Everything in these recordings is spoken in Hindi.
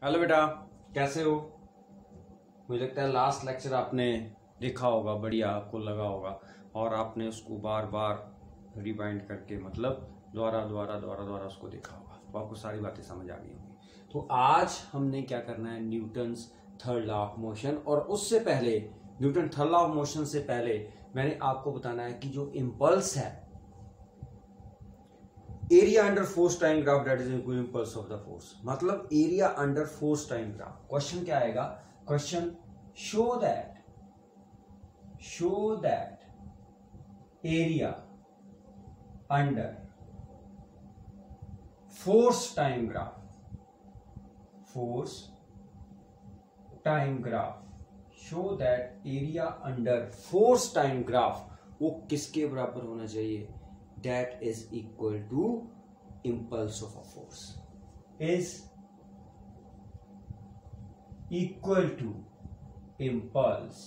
हेलो बेटा, कैसे हो? मुझे लगता है लास्ट लेक्चर आपने देखा होगा, बढ़िया आपको लगा होगा और आपने उसको बार बार रिवाइंड करके मतलब दोबारा दोबारा दोबारा दोबारा उसको देखा होगा, तो आपको सारी बातें समझ आ गई होंगी। तो आज हमने क्या करना है, Newton's third law of motion. और उससे पहले, Newton third law of motion से पहले मैंने आपको बताना है कि जो इम्पल्स है, area under force time graph that is equal impulse of the force, मतलब area under force time graph. Question क्या आएगा? Question show that area under force time graph show that area under force time graph वो किसके बराबर होना चाहिए? That is equal to impulse of a force, is equal to impulse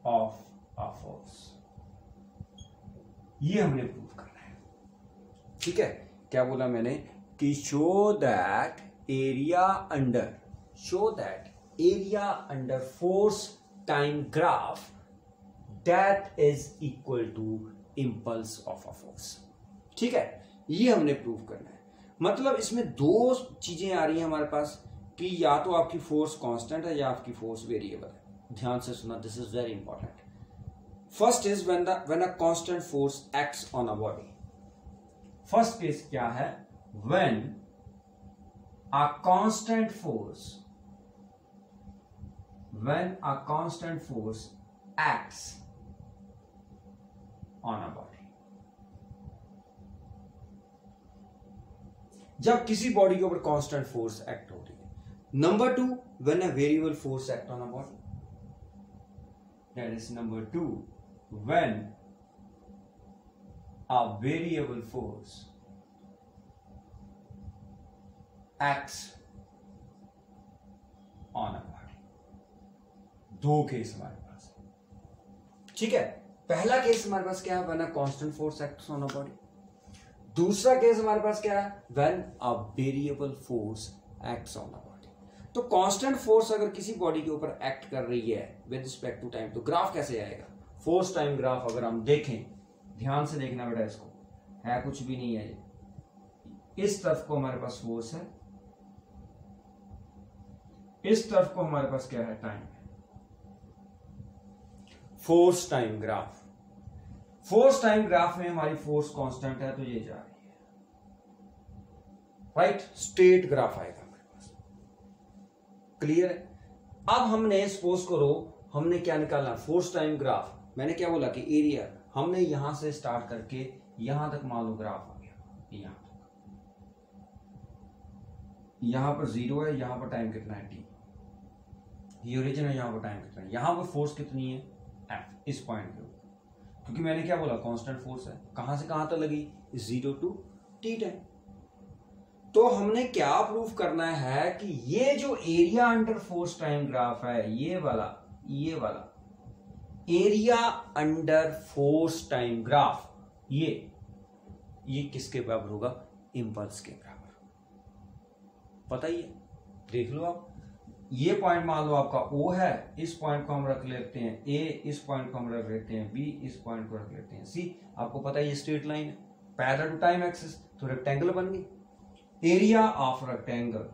of a force। ये हमने प्रूव करना है, ठीक है। क्या बोला मैंने कि show that area under force time graph that is equal to impulse of a force, ठीक है। ये हमने प्रूव करना है। मतलब इसमें दो चीजें आ रही हैं हमारे पास कि या तो आपकी फोर्स कांस्टेंट है या आपकी फोर्स वेरिएबल है। ध्यान से सुना, this is very important. First is when a constant force acts on a body. First case क्या है? When a constant force acts on a body। जब किसी बॉडी के ऊपर कांस्टेंट फोर्स एक्ट हो रही है। Number two, when a variable force act on a body, that is number two, when a variable force acts on a body. दो केस हमारे पास, ठीक है। पहला केस हमारे पास क्या है? When a constant force acts on a body. दूसरा केस हमारे पास क्या है? When a variable force acts on a body. तो कांस्टेंट फोर्स अगर किसी बॉडी के ऊपर एक्ट कर रही है विद रिस्पेक्ट टू टाइम, तो ग्राफ कैसे आएगा? फोर्स टाइम ग्राफ अगर हम देखें, ध्यान से देखना बेटा, इसको है कुछ भी नहीं है। इस तरफ को हमारे पास फोर्स है, इस तरफ को हमारे पास क्या है? टाइम है। फोर्स टाइम ग्राफ में हमारी फोर्स कांस्टेंट है, तो ये जा रही है, राइट। स्ट्रेट ग्राफ आएगा हमारे पास, क्लियर है। अब हमने सपोज करो, हमने क्या निकालना? Force time graph. मैंने क्या बोला कि एरिया, हमने यहां से स्टार्ट करके यहां तक मान लो ग्राफ आ गया, यहां तक, यहां पर 0 है, यहां पर टाइम कितना है? t। ये ओरिजिन है, यहां पर टाइम कितना है? यहां पर फोर्स कितनी है? f, इस पॉइंट के ऊपर। क्योंकि मैंने क्या बोला? कांस्टेंट फोर्स है। कहां से कहां तक लगी? 0 to t टाइम। तो हमने क्या प्रूव करना है कि ये जो area under force time graph है, ये वाला area under force time graph, ये किसके बराबर होगा? इंपल्स के बराबर। पता ही है, देख लो आप। ये पॉइंट मान लो आपका O है, इस पॉइंट को हम रख लेते हैं A, इस पॉइंट को हम रख लेते हैं B, इस पॉइंट को रख लेते हैं C। आपको पता है ये स्ट्रेट लाइन है, पैरेलल टू टाइम एक्सिस, तो रेक्टेंगल बन गई। एरिया ऑफ रेक्टेंगल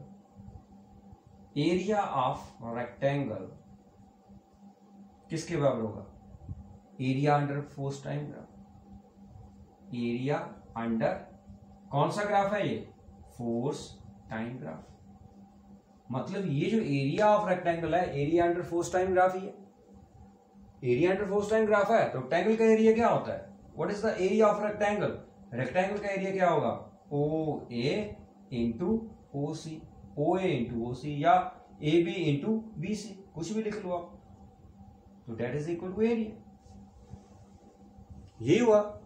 किसके बराबर होगा? Area under force time graph. Area under कौन सा ग्राफ है? ये फोर्स टाइम ग्राफ। मतलब ये जो एरिया ऑफ रेक्टेंगल है, area under force time graph ही है। Area under force time graph है तो रेक्टेंगल का एरिया क्या होता है? What is the area of rectangle? Rectangle का एरिया क्या होगा? OA इंटू OC, या AB इंटू BC, कुछ भी लिख लो आप, तो that is equal to area. यही हुआ,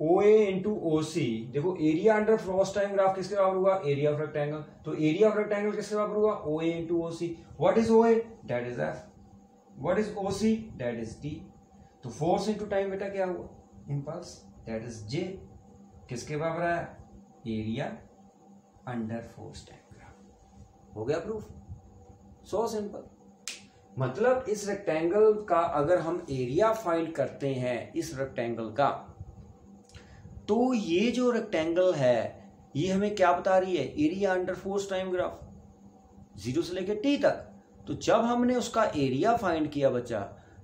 OA इंटू OC। देखो area under force time graph किसके बराबर हुआ? Area of rectangle. तो एरिया ऑफ रेक्टेंगल किसके बराबर हुआ? OA into OC। What is OA? That is F। What is OC? That is T। तो फोर्स इंटू टाइम बेटा क्या हुआ? Impulse, that is J। किसके बराबर है? Area under force time graph. हो गया प्रूफ, सो सिंपल। मतलब इस रेक्टेंगल का अगर हम एरिया फाइंड करते हैं इस रेक्टेंगल का, तो ये जो रेक्टेंगल है ये हमें क्या बता रही है, area under force time graph, 0 से लेकर t तक। तो जब हमने उसका एरिया फाइंड किया बच्चा,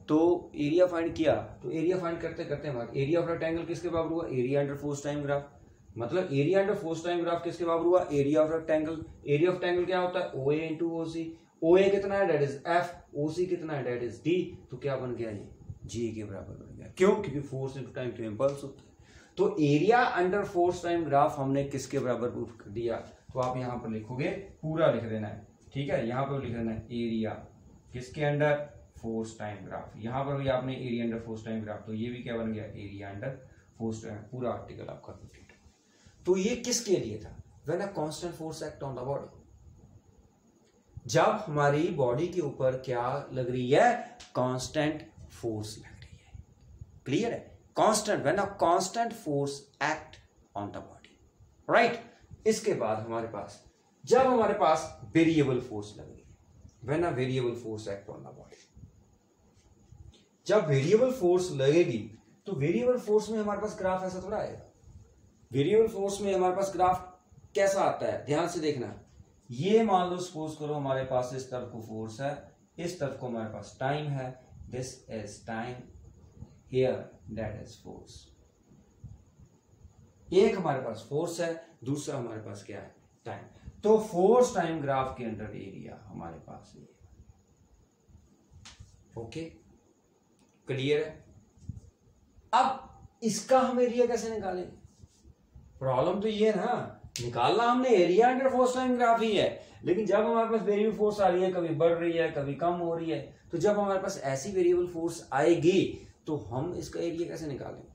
तो एरिया फाइंड किया, तो एरिया फाइंड करते करते हमारा एरिया ऑफ रेक्टेंगल किसके बराबर हुआ, area under force time graph. मतलब area under force time graph किसके बराबर हुआ, area of rectangle. Area of rectangle क्या होता है, OA इंटू OC। OA कितना है, डेट इज F। OC कितना है, डेट इज D। तो क्या बन गया, ये G के बराबर बन गया। क्यों, क्योंकि फोर्स इंटू टाइम तो इम्पल्स होता है। तो area under force time graph हमने किसके बराबर प्रूफ कर दिया। तो आप यहां पर लिखोगे, पूरा लिख देना है, ठीक है। यहां पर लिख देना है एरिया किसके अंडर, फोर्स टाइम ग्राफ। यहां पर भी आपने area under force time graph, तो ये भी क्या बन गया, एरिया अंडर फोर्स टाइम। पूरा आर्टिकल आपका कंप्लीट। तो ये किसके लिए था, when a constant force act on the body. जब हमारी बॉडी के ऊपर क्या लग रही है, कांस्टेंट फोर्स लग रही है। क्लियर है, constant, when a constant force act on the body, right. इसके बाद हमारे पास, जब हमारे पास वेरिएबल फोर्स लग रही है, when a variable force act on the body. जब वेरिएबल फोर्स लगेगी तो वेरिएबल फोर्स में हमारे पास ग्राफ ऐसा थोड़ा आएगा। वेरिएबल फोर्स में हमारे पास ग्राफ कैसा आता है, ध्यान से देखना। ये मान लो सपोज करो हमारे पास इस तरफ को फोर्स है, इस तरफ को हमारे पास टाइम है, this is time, here that is force. एक हमारे पास फोर्स है, दूसरा हमारे पास क्या है, टाइम। तो फोर्स टाइम ग्राफ के अंडर एरिया हमारे पास ये, ओके, क्लियर है। अब इसका हम एरिया कैसे निकालेंगे, प्रॉब्लम तो ये है ना, निकालना हमने area under force time graph ही है, लेकिन जब हमारे पास वेरिएबल फोर्स आ रही है, कभी बढ़ रही है कभी कम हो रही है, तो जब हमारे पास ऐसी वेरिएबल फोर्स आएगी तो हम इसका एरिया कैसे निकालेंगे।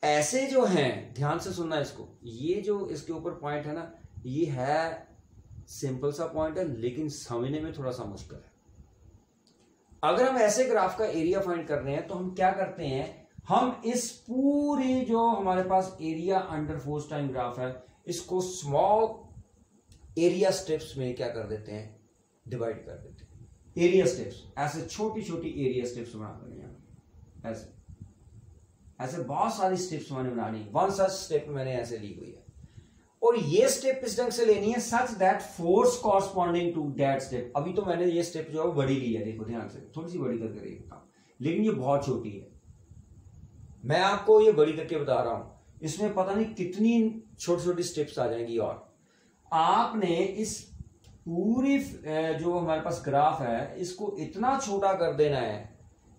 ऐसे जो हैं, ध्यान से सुनना इसको, ये जो इसके ऊपर पॉइंट है ना, ये है सिंपल सा पॉइंट है, लेकिन समझने में थोड़ा सा मुश्किल है। अगर हम ऐसे ग्राफ का एरिया फाइंड कर रहे हैं तो हम क्या करते हैं, हम इस पूरे जो हमारे पास area under force time graph है, इसको स्मॉल एरिया स्टेप्स में क्या कर देते हैं, डिवाइड कर देते हैं। एरिया स्टेप्स, ऐसे छोटी छोटी एरिया स्टेप्स बना देंगे, ऐसे ऐसे बहुत सारी स्टेप्स मैंने बनानी है। वन सच स्टेप मैंने ऐसे ली हुई है, और ये स्टेप इस ढंग से लेनी है such that force corresponding to that step. अभी तो मैंने ये स्टेप जो है बड़ी ली है, देखो ध्यान से, थोड़ी सी बड़ी करके रही बताऊं, लेकिन ये बहुत छोटी है। मैं आपको ये बड़ी करके बता रहा हूं, इसमें पता नहीं कितनी छोटी छोटी स्टेप्स आ जाएंगी। और आपने इस पूरी जो हमारे पास ग्राफ है, इसको इतना छोटा कर देना है,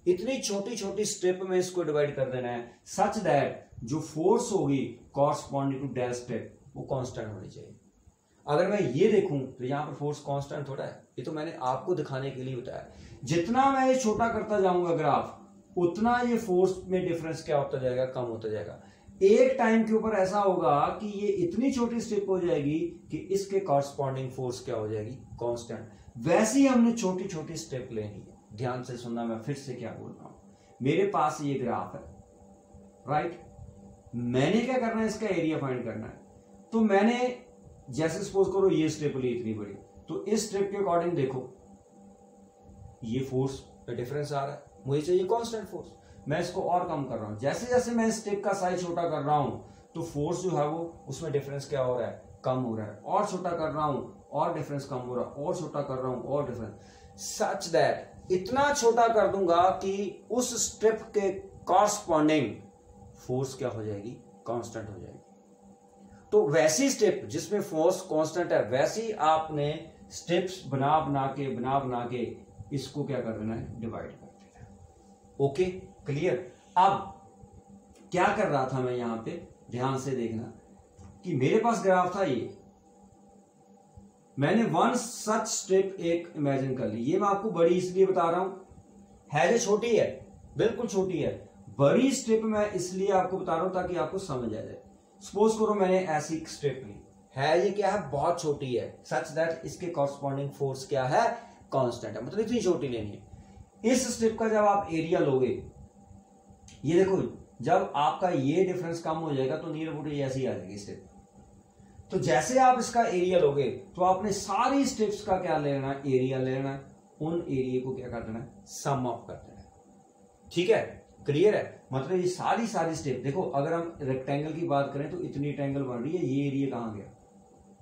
इतनी छोटी छोटी स्टेप में इसको डिवाइड कर देना है, सच दैट जो फोर्स होगी कॉरस्पॉन्डिंग टू दैट स्टेप वो कांस्टेंट होनी चाहिए। अगर मैं ये देखूं तो यहां पर फोर्स कांस्टेंट थोड़ा है, ये तो मैंने आपको दिखाने के लिए बताया। जितना मैं ये छोटा करता जाऊंगा ग्राफ, उतना ये फोर्स में डिफरेंस क्या होता जाएगा, कम होता जाएगा। एक टाइम के ऊपर ऐसा होगा कि ये इतनी छोटी स्टेप हो जाएगी कि इसके कॉरस्पॉन्डिंग फोर्स क्या हो जाएगी, कांस्टेंट। वैसे ही हमने छोटी छोटी स्टेप लेनी है। ध्यान से सुनना, मैं फिर से क्या बोल रहा हूं। मेरे पास ये ग्राफ है, राइट, मैंने क्या करना है, इसका एरिया फाइंड करना है। तो मैंने जैसे सपोज करो ये स्टेप ली इतनी बड़ी, तो इस स्टेप के अकॉर्डिंग देखो ये फोर्स का डिफरेंस आ रहा है, मुझे चाहिए कांस्टेंट फोर्स। मैं इसको और कम कर रहा हूं, जैसे जैसे मैं स्टेप का साइज छोटा कर रहा हूं तो फोर्स जो है वो उसमें डिफरेंस क्या हो रहा है, कम हो रहा है। और छोटा कर रहा हूं और डिफरेंस कम हो रहा है, और छोटा कर रहा हूं और डिफरेंस, सच दैट इतना छोटा कर दूंगा कि उस स्टेप के कॉरस्पॉन्डिंग फोर्स क्या हो जाएगी, कांस्टेंट हो जाएगी। तो वैसी स्टेप जिसमें फोर्स कांस्टेंट है, वैसी आपने स्टेप्स बना बना के इसको क्या कर देना है, डिवाइड कर देना है। Okay, clear. अब क्या कर रहा था मैं यहां पे, ध्यान से देखना कि मेरे पास ग्राफ था ये, मैंने वन सच स्टेप एक इमेजिन कर ली। ये मैं आपको बड़ी इसलिए बता रहा हूं, है जो छोटी है, बिल्कुल छोटी है। बड़ी स्टेप मैं इसलिए आपको बता रहा हूं ताकि आपको समझ आ जाए। सपोज करो मैंने ऐसी स्टेप ली है, ये क्या है, बहुत छोटी है, सच दैट इसके कॉरस्पॉन्डिंग फोर्स क्या है, कांस्टेंट है, मतलब इतनी छोटी लेनी है। इस स्टेप का जब आप एरिया लोगे, ये देखो, जब आपका ये डिफरेंस कम हो जाएगा तो नियर अबाउट ये ऐसी आ जाएगी स्टेप। तो जैसे आप इसका एरिया लोगे तो आपने सारी स्टेप्स का क्या लेना है, एरिया लेना है, उन एरिया को क्या कर देना है, सम अप कर देना है। ठीक है, क्लियर है। मतलब ये सारी स्टेप देखो, अगर हम रेक्टेंगल की बात करें तो इतनी रेक्टेंगल बन रही है, ये एरिया कहां गया,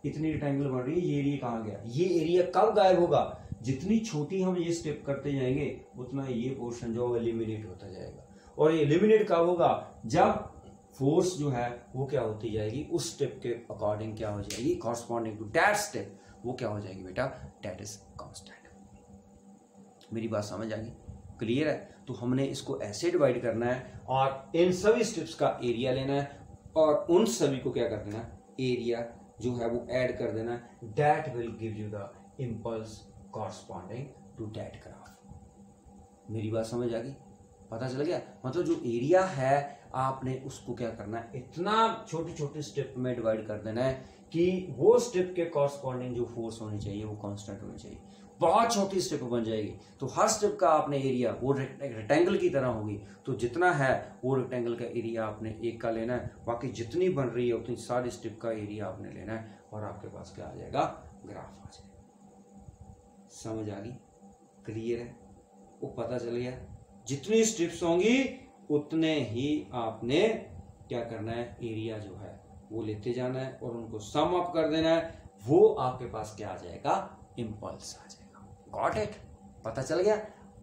इतनी रेक्टेंगल बन रही है, ये एरिया कहां गया, ये एरिया कब गायब होगा, जितनी छोटी हम ये स्टेप करते जाएंगे उतना ये पोर्शन जो एलिमिनेट होता जाएगा। और ये एलिमिनेट कब होगा, जब फोर्स जो है वो क्या होती जाएगी, उस स्टेप के अकॉर्डिंग क्या हो जाएगी, कॉरस्पॉन्डिंग टू दैट स्टेप वो क्या हो जाएगी बेटा, दैट इज कांस्टेंट। मेरी बात समझ आ गई, क्लियर है। तो हमने इसको ऐसे डिवाइड करना है और इन सभी स्टेप्स का एरिया लेना है और उन सभी को क्या कर देना, एरिया जो है वो ऐड कर देना, that will give you the impulse corresponding to that graph. मेरी बात समझ आ गई, पता चल गया। मतलब जो एरिया है आपने उसको क्या करना है, इतना छोटे छोटे स्टेप में डिवाइड कर देना है कि वो स्टेप के कॉरस्पॉन्डिंग जो फोर्स होनी चाहिए वो कांस्टेंट होनी चाहिए। बहुत छोटी स्टेप बन जाएगी तो हर स्टेप का आपने एरिया वो रेक्टेंगल की तरह होगी, तो जितना है वो रेक्टेंगल का एरिया आपने एक का लेना है, बाकी जितनी बन रही है उतनी सारी स्टेप का एरिया आपने लेना है और आपके पास क्या आ जाएगा, ग्राफ आ जाएगा। समझ आ गई, क्लियर है, वो पता चल गया। जितनी स्टेप्स होंगी उतने ही आपने क्या करना है, एरिया जो है वो लेते जाना है और उनको सम अप कर देना है, वो आपके पास क्या आ जाएगा, इम्पल्स आ जाएगा। गॉट इट, पता चल गया।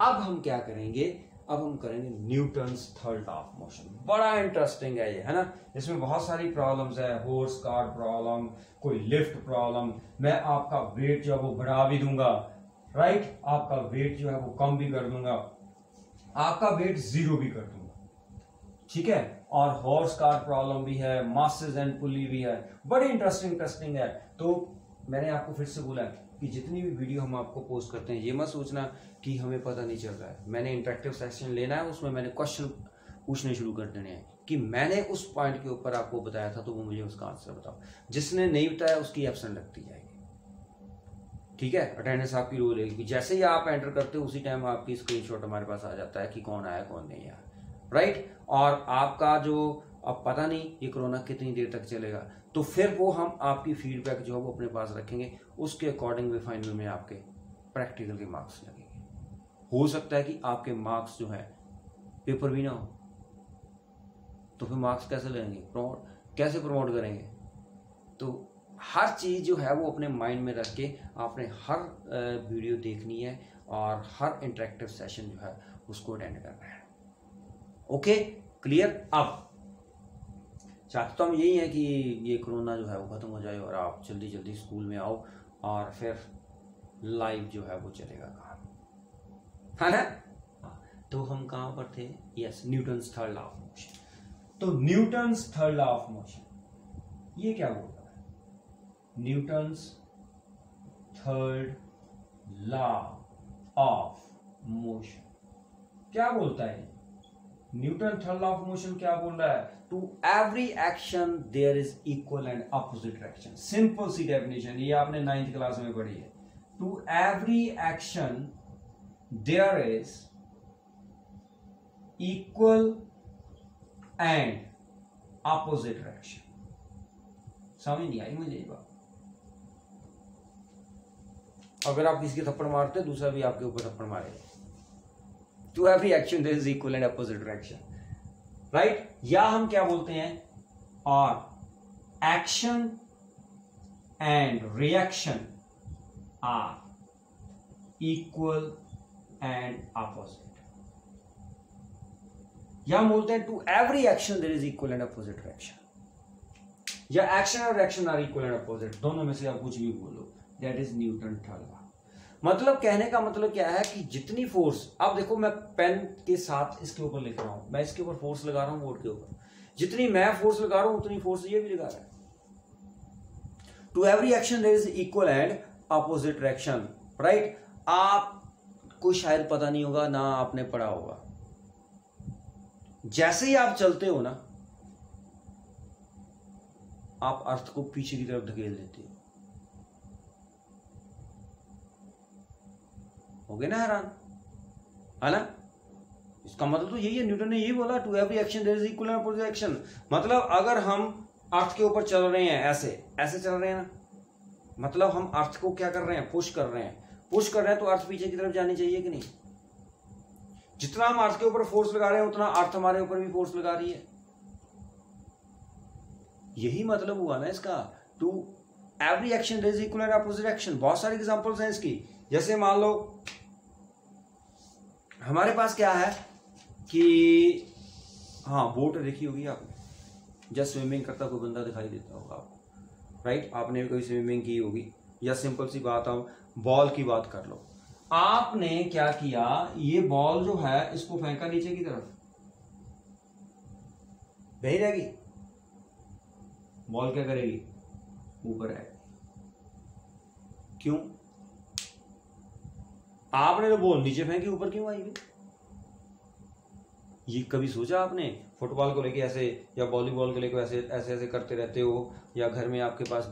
अब हम क्या करेंगे, अब हम करेंगे Newton's third law of motion. बड़ा इंटरेस्टिंग है ये, है ना। इसमें बहुत सारी प्रॉब्लम्स है, हॉर्स कार्ट प्रॉब्लम, कोई लिफ्ट प्रॉब्लम। मैं आपका वेट जो है वो बढ़ा भी दूंगा, राइट, आपका वेट जो है वो कम भी कर दूंगा, आपका वेट 0 भी कर दूंगा, ठीक है। और हॉर्स कार्ट प्रॉब्लम भी है, मासेस एंड पुली भी है, बड़ी इंटरेस्टिंग है। तो मैंने आपको फिर से बोला कि जितनी भी वीडियो हम आपको पोस्ट करते हैं ये मत सोचना कि हमें पता नहीं चल रहा है। मैंने इंटरेक्टिव सेशन लेना है, उसमें मैंने क्वेश्चन पूछने शुरू कर देने हैं कि मैंने उस पॉइंट के ऊपर आपको बताया था तो वो मुझे उसका आंसर बताओ। जिसने नहीं बताया उसकी एब्सेंट लगती जाएगी, ठीक है। अटेंडेंस आपकी रो रहेगी, जैसे ही आप एंटर करते हो उसी टाइम आपकी स्क्रीनशॉट हमारे पास आ जाता है कि कौन आया कौन नहीं आया, राइट। और आपका जो अब पता नहीं ये कोरोना कितनी देर तक चलेगा, तो फिर वो हम आपकी फीडबैक जो है वो अपने पास रखेंगे, उसके अकॉर्डिंग में फाइनल में आपके प्रैक्टिकल के मार्क्स लगेंगे। हो सकता है कि आपके मार्क्स जो है पेपर भी ना हो, तो फिर मार्क्स कैसे लेंगे, कैसे प्रमोट करेंगे। तो हर चीज़ जो है वो अपने माइंड में रख के आपने हर वीडियो देखनी है और हर इंटरेक्टिव सेशन जो है उसको अटेंड करना है। Okay, clear. अब चाहते तो हम यही है कि ये कोरोना जो है वो खत्म हो जाए और आप जल्दी जल्दी स्कूल में आओ और फिर लाइव जो है वो चलेगा काम, है ना। तो हम कहां पर थे, yes, Newton's third law of motion. तो Newton's third law of motion ये क्या बोलता है, Newton's third law of motion क्या बोलता है, Newton third law of motion क्या बोल रहा है, to every action there is equal and opposite reaction. Simple सी डेफिनेशन, ये आपने 9th क्लास में पढ़ी है। To every action there is equal and opposite reaction. समझ नहीं आई मुझे ये बात। अगर आप किसी के थप्पड़ मारते हैं दूसरा भी आपके ऊपर थप्पड़ मारेगा। To every action there is equal and opposite reaction, right. या हम क्या बोलते हैं, और action and reaction are equal and opposite. या हम बोलते हैं to every action there is equal and opposite reaction, या एक्शन और reaction are equal and opposite, दोनों में से आप कुछ भी बोलो, that is Newton third law. मतलब कहने का मतलब क्या है कि जितनी फोर्स, अब देखो मैं पेन के साथ इसके ऊपर लिख रहा हूं, मैं इसके ऊपर फोर्स लगा रहा हूं बोर्ड के ऊपर, जितनी मैं फोर्स लगा रहा हूं उतनी फोर्स ये भी लगा रहा है। To every action there is equal and opposite reaction, right. आपको शायद पता नहीं होगा ना आपने पढ़ा होगा, जैसे ही आप चलते हो ना आप अर्थ को पीछे की तरफ धकेल देते हो। हो गए ना हैरान, है ना। इसका मतलब तो यही है, न्यूटन ने यही बोला, to every action there is equal and opposite action. मतलब अगर हम अर्थ के ऊपर चल रहे हैं ऐसे ऐसे चल रहे हैं ना, मतलब हम अर्थ को क्या कर रहे हैं, पुश कर रहे हैं। पुश कर रहे हैं तो अर्थ पीछे की तरफ जानी चाहिए कि नहीं। जितना हम अर्थ के ऊपर फोर्स लगा रहे हैं उतना अर्थ हमारे ऊपर भी फोर्स लगा रही है। यही मतलब हुआ ना इसका, to every action there is equal and opposite action. बहुत सारी एग्जांपल्स हैं इसकी। जैसे मान लो हमारे पास क्या है कि हाँ, बोट देखी होगी आपने, जब स्विमिंग करता कोई बंदा दिखाई देता होगा आपको, राइट। आपने भी कोई स्विमिंग की होगी। या सिंपल सी बात, हम बॉल की बात कर लो। आपने क्या किया, ये बॉल जो है इसको फेंका नीचे की तरफ, वही रहेगी। बॉल क्या करेगी, ऊपर आएगी। क्यों? आपने तो बॉल नीचे फेंकी, ऊपर क्यों आएगी? ये कभी सोचा आपने? फुटबॉल को लेके ऐसे या वॉलीबॉल को लेके ऐसे ऐसे ऐसे करते रहते हो, या घर में आपके पास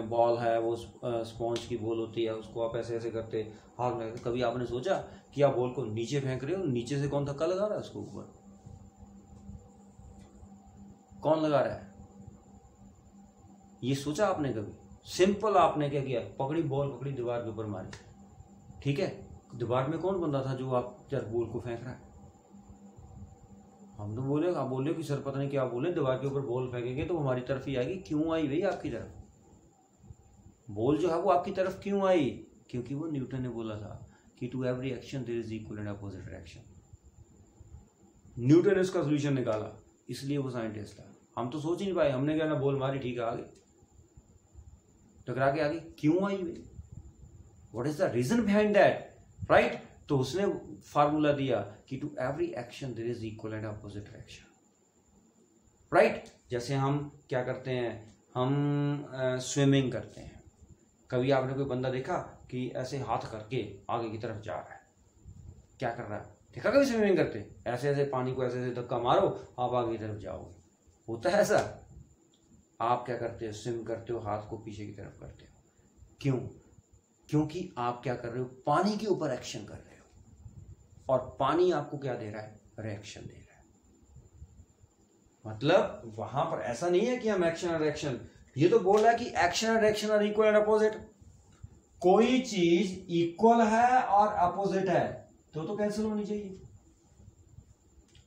बॉल है, वो स्पॉन्ज की बॉल होती है, उसको आप ऐसे ऐसे करते हाथ में, कभी आपने सोचा कि आप बॉल को नीचे फेंक रहे हो, नीचे से कौन धक्का लगा रहा है उसको ऊपर? कौन लगा रहा है? ये सोचा आपने कभी? सिंपल आपने क्या किया, पकड़ी बॉल, पकड़ी दीवार के ऊपर मारी, ठीक है। दीवार में कौन बंदा था जो आप जब बॉल को फेंक रहा है? हम तो बोले, आप बोले कि सर पता नहीं क्या बोले, दीवार के ऊपर बॉल फेंकेंगे तो हमारी तरफ ही आएगी। क्यों आई भाई आपकी तरफ? बॉल जो है वो आपकी तरफ क्यों आई? क्योंकि वो न्यूटन ने बोला था कि to every action there is equal and opposite reaction. Newton ने उसका सोल्यूशन निकाला, इसलिए वो साइंटिस्ट था। हम तो सोच ही नहीं पाए। हमने क्या ना, बॉल मारी, ठीक है, आगे टकरा के आगे। क्यों आई भाई? What is the reason behind that, right? तो उसने फार्मूला दिया कि to every action there is equal and opposite reaction, right. जैसे हम क्या करते हैं, हम स्विमिंग करते हैं। कभी आपने कोई बंदा देखा कि ऐसे हाथ करके आगे की तरफ जा रहा है, क्या कर रहा है? देखा कभी स्विमिंग करते? ऐसे ऐसे पानी को ऐसे ऐसे धक्का मारो, आप आगे की तरफ जाओगे। होता है ऐसा? आप क्या करते हो, स्विम करते हो, हाथ को पीछे की तरफ करते हो। क्यों? क्योंकि आप क्या कर रहे हो, पानी के ऊपर एक्शन कर रहे हो, और पानी आपको क्या दे रहा है, रिएक्शन दे रहा है। मतलब वहां पर ऐसा नहीं है कि हम एक्शन और रिएक्शन, ये तो बोल रहा है कि एक्शन और reaction are equal and opposite. कोई चीज इक्वल है और अपोजिट है तो कैंसिल होनी चाहिए।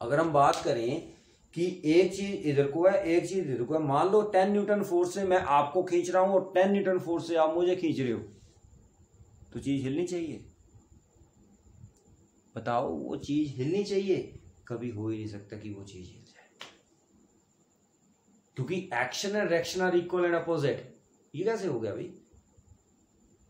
अगर हम बात करें कि एक चीज इधर को है, एक चीज इधर को है, मान लो 10 न्यूटन फोर्स से मैं आपको खींच रहा हूं और 10 न्यूटन फोर्स से आप मुझे खींच रहे हो, तो चीज हिलनी चाहिए। बताओ, वो चीज हिलनी चाहिए। कभी हो ही नहीं सकता कि वो चीज हिल जाए, क्योंकि action and reaction are equal and opposite. ये कैसे हो गया भाई?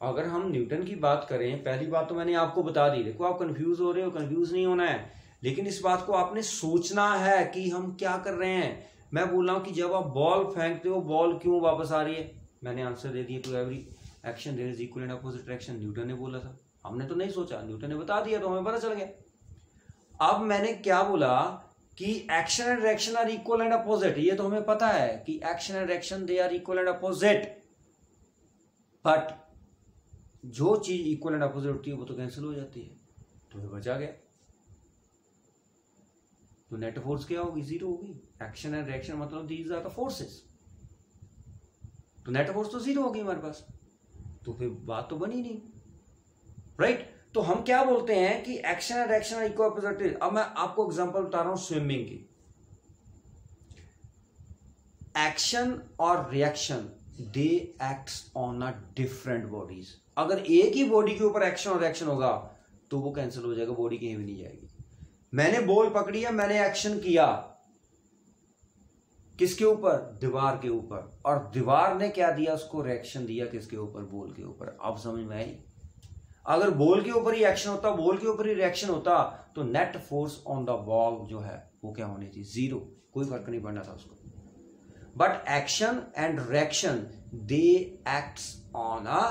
अगर हम न्यूटन की बात करें, पहली बात तो मैंने आपको बता दी। देखो, आप कंफ्यूज हो रहे हो, कंफ्यूज नहीं होना है, लेकिन इस बात को आपने सोचना है कि हम क्या कर रहे हैं। मैं बोल रहा हूं कि जब आप बॉल फेंकते हो, बॉल क्यों वापस आ रही है? मैंने आंसर दे दिया, to every action there is equal and opposite reaction. Newton ने बोला था, हमने तो नहीं सोचा, न्यूटन ने बता दिया तो हमें पता चल गया। अब मैंने क्या बोला कि action and reaction are equal and opposite. ये तो हमें पता है कि action and reaction they are equal and opposite, but जो चीज इक्वल एंड अपोजिट होती है वो तो कैंसिल हो जाती है, तो बचा गया। तो नेट फोर्स क्या होगी? जीरो होगी। एक्शन एंड रिएक्शन मतलब दीज आर द फोर्सेस, तो नेट फोर्स तो जीरो होगी हमारे पास, तो फिर बात तो बनी नहीं, राइट। तो हम क्या बोलते हैं कि action and reaction are equal opposite. अब मैं आपको एग्जांपल बता रहा हूं स्विमिंग की। एक्शन और reaction they acts on a different bodies. अगर एक ही बॉडी के ऊपर एक्शन और रिएक्शन होगा तो वो कैंसिल हो जाएगा, बॉडी कहीं भी नहीं जाएगी। मैंने बॉल पकड़ी है, मैंने एक्शन किया किसके ऊपर? दीवार के ऊपर, और दीवार ने क्या दिया उसको? रिएक्शन दिया किसके ऊपर? बॉल के ऊपर। अब समझ में आई? अगर बॉल के ऊपर ही एक्शन होता, बॉल के ऊपर ही रिएक्शन होता, तो net force on the ball जो है वो क्या होनी थी? जीरो, कोई फर्क नहीं पड़ना था उसको। But action and reaction they acts on a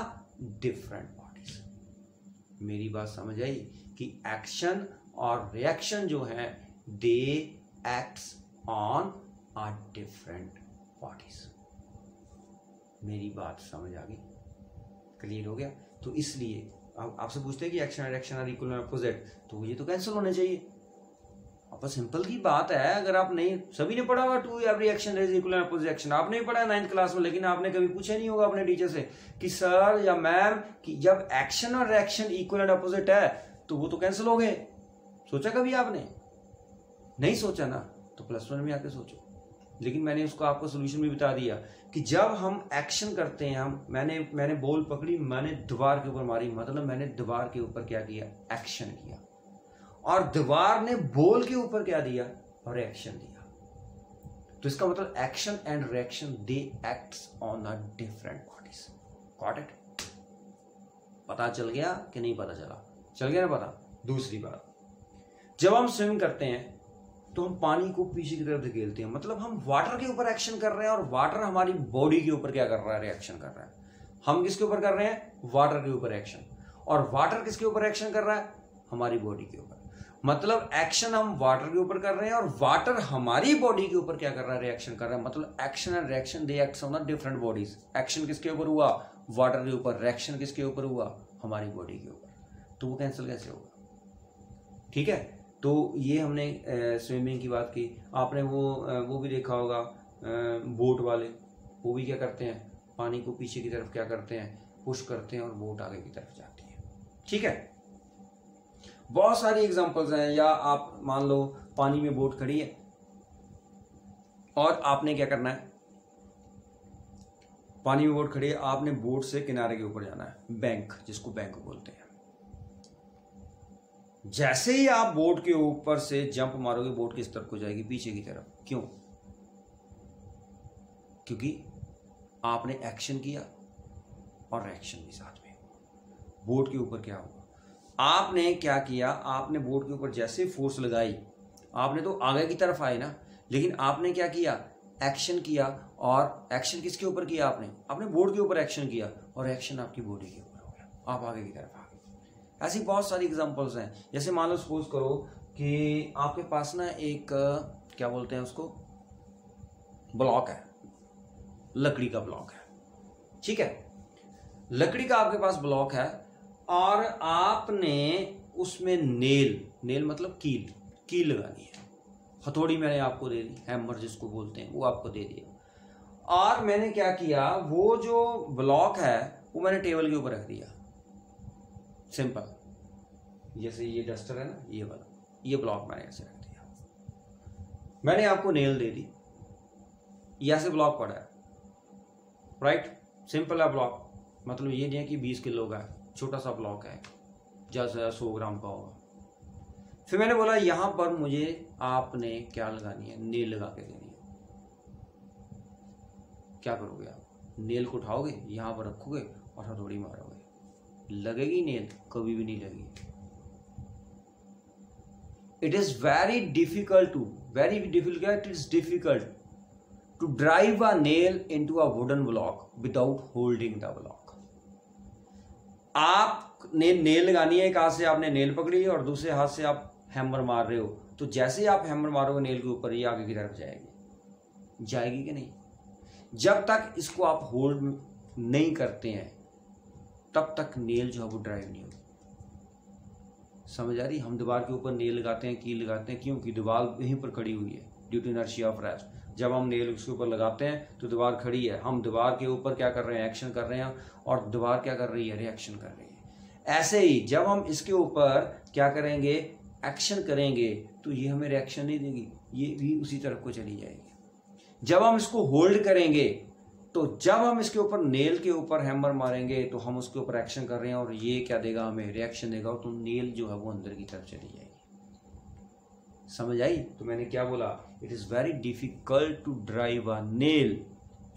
different bodies. मेरी बात समझ आई कि एक्शन और रिएक्शन जो है they acts on a different bodies. मेरी बात समझ आ गई? क्लियर हो गया? तो इसलिए आपसे पूछते हैं कि एक्शन और reaction are equal and opposite, तो ये तो कैंसिल होने चाहिए। अब सिंपल की बात है, अगर आप नहीं, सभी ने पढ़ा होगा to every action is equal and opposite action, आपने भी पढ़ा है 9th क्लास में, लेकिन आपने कभी पूछा नहीं होगा अपने टीचर से कि सर या मैम कि जब एक्शन और रिएक्शन इक्वल एंड अपोजिट है तो वो तो कैंसिल हो गए। सोचा कभी आपने? नहीं सोचा ना, तो +1 में आके सोचो। लेकिन मैंने उसको आपको सोल्यूशन भी बता दिया कि जब हम एक्शन करते हैं, हम मैंने बॉल पकड़ी, मैंने दीवार के ऊपर मारी, मतलब मैंने दीवार के ऊपर क्या किया? एक्शन किया। और दीवार ने बॉल के ऊपर क्या दिया? रिएक्शन दिया। तो इसका मतलब action and reaction they acts on a different bodies. Got it? पता चल गया कि नहीं पता चला? चल गया ना पता? दूसरी बात, जब हम स्विम करते हैं तो हम पानी को पीछे की तरफ धकेलते हैं, मतलब हम वाटर के ऊपर एक्शन कर रहे हैं और वाटर हमारी बॉडी के ऊपर क्या कर रहा है? रिएक्शन कर रहा है। हम किसके ऊपर कर रहे हैं? वाटर के ऊपर एक्शन। और वाटर किसके ऊपर एक्शन कर रहा है? हमारी बॉडी के ऊपर। मतलब एक्शन हम वाटर के ऊपर कर रहे हैं और वाटर हमारी बॉडी के ऊपर क्या कर रहा है? रिएक्शन कर रहा है। मतलब action and reaction they acts on different bodies. Action किसके ऊपर हुआ? वाटर के ऊपर। रिएक्शन किसके ऊपर हुआ? हमारी बॉडी के ऊपर। तो वो कैंसिल कैसे होगा? ठीक है, तो ये हमने स्विमिंग की बात की। आपने वो भी देखा होगा, बोट वाले, वो भी क्या करते हैं? पानी को पीछे की तरफ क्या करते हैं? पुश करते हैं और बोट आगे की तरफ जाती है। ठीक है, बहुत सारी एग्जांपल्स हैं। या आप मान लो पानी में बोट खड़ी है और आपने क्या करना है? पानी में बोट खड़ी है, आपने बोट से किनारे के ऊपर जाना है, बैंक, जिसको बैंक बोलते हैं। जैसे ही आप बोट के ऊपर से जंप मारोगे, बोट किस तरफ को जाएगी? पीछे की तरफ। क्यों? क्योंकि आपने एक्शन किया और रिएक्शन भी साथ में। बोट के ऊपर क्या हुआ? आपने क्या किया? आपने बोट के ऊपर जैसे फोर्स लगाई, आपने तो आगे की तरफ आए ना, लेकिन आपने क्या किया? एक्शन किया। और एक्शन किसके ऊपर किया? आपने बोट के ऊपर एक्शन किया और एक्शन आपकी बॉडी के ऊपर हो गया, आप आगे की तरफ आ गए। ऐसी बहुत सारी एग्जांपल्स हैं। जैसे मान लो सपोज करो कि आपके पास ना एक क्या बोलते हैं उसको, ब्लॉक है, लकड़ी का ब्लॉक है। ठीक है, लकड़ी का आपके पास ब्लॉक है और आपने उसमें नेल मतलब कील लगानी है। हथौड़ी मैंने आपको दे दी, हैमर जिसको बोलते हैं, वो आपको दे दिया। और मैंने क्या किया? वो जो ब्लॉक है वो मैंने टेबल के ऊपर रख दिया। सिंपल, जैसे ये डस्टर है ना, ये वाला, ये ब्लॉक मैंने ऐसे रख दिया। मैंने आपको नेल दे दी, ये ऐसे ब्लॉक पड़ा है, राइट? सिंपल है ब्लॉक, मतलब ये नहीं है कि 20 किलो का है, छोटा सा ब्लॉक है, जैसे 100 ग्राम का होगा। फिर मैंने बोला यहां पर मुझे आपने क्या लगानी है? नेल लगा के देनी है। क्या करोगे आप? नेल को उठाओगे, यहां पर रखोगे और हथौड़ी मारोगे। लगेगी नेल? कभी भी नहीं लगेगी। It is very difficult to drive a nail into a wooden block without holding the block. आपने नेल लगानी है, एक हाथ से आपने नेल पकड़ी और दूसरे हाथ से आप हैमर मार रहे हो, तो जैसे ही आप हैमर मारोगे नेल के ऊपर, ये आगे की तरफ जाएगी कि नहीं? जब तक इसको आप होल्ड नहीं करते हैं तब तक नेल जो है वो ड्राइव नहीं होगी। समझ आ रही? हम दीवार के ऊपर नेल लगाते हैं, कील लगाते हैं, क्योंकि दीवार यहीं पर खड़ी हुई है due to inertia of rest. जब हम नेल उसके ऊपर लगाते हैं तो दीवार खड़ी है, हम दीवार के ऊपर क्या कर रहे हैं? एक्शन कर रहे हैं, और दीवार क्या कर रही है? रिएक्शन कर रही है। ऐसे ही जब हम इसके ऊपर क्या करेंगे? एक्शन करेंगे, तो ये हमें रिएक्शन नहीं देगी, ये भी उसी तरफ को चली जाएगी। जब हम इसको होल्ड करेंगे, तो जब हम इसके ऊपर नेल के ऊपर हैमर मारेंगे तो हम उसके ऊपर एक्शन कर रहे हैं और ये क्या देगा? हमें रिएक्शन देगा, तो नेल जो है वो अंदर की तरफ चली जाएगी। समझ आई? तो मैंने क्या बोला? It is very difficult to drive a nail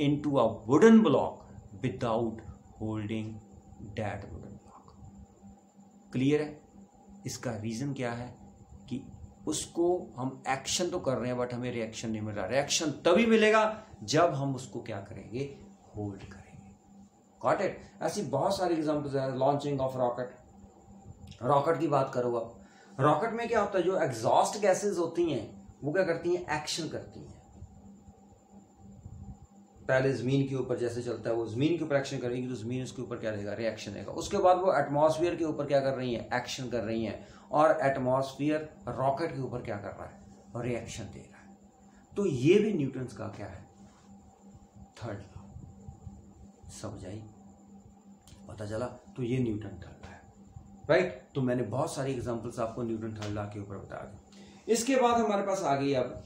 into a wooden block without holding that wooden block. Clear है? इसका रीजन क्या है कि उसको हम एक्शन तो कर रहे हैं बट हमें रिएक्शन नहीं मिल रहा। रिएक्शन तभी मिलेगा जब हम उसको क्या करेंगे? होल्ड करेंगे। Got it? ऐसी बहुत सारी एग्जांपल्स है। लॉन्चिंग ऑफ रॉकेट की बात करो आप, रॉकेट में क्या होता है? जो एग्जॉस्ट गैसेस होती हैं वो क्या करती हैं? एक्शन करती हैं। पहले जमीन के ऊपर जैसे चलता है, वो जमीन के ऊपर एक्शन करेगी तो जमीन उसके ऊपर क्या देगा? रिएक्शन देगा। उसके बाद वो एटमॉस्फेयर के ऊपर क्या कर रही है? एक्शन कर रही है। और एटमॉस्फेयर रॉकेट के ऊपर क्या कर रहा है? और रिएक्शन दे रहा है। तो ये भी न्यूटन्स का क्या है, थर्ड लॉ। समझ आई, पता चला? तो ये न्यूटन थर्ड है, राइट। तो मैंने बहुत सारी एग्जांपल्स आपको न्यूटन थर्ड लॉ के ऊपर बता दी। इसके बाद हमारे पास आ गई अब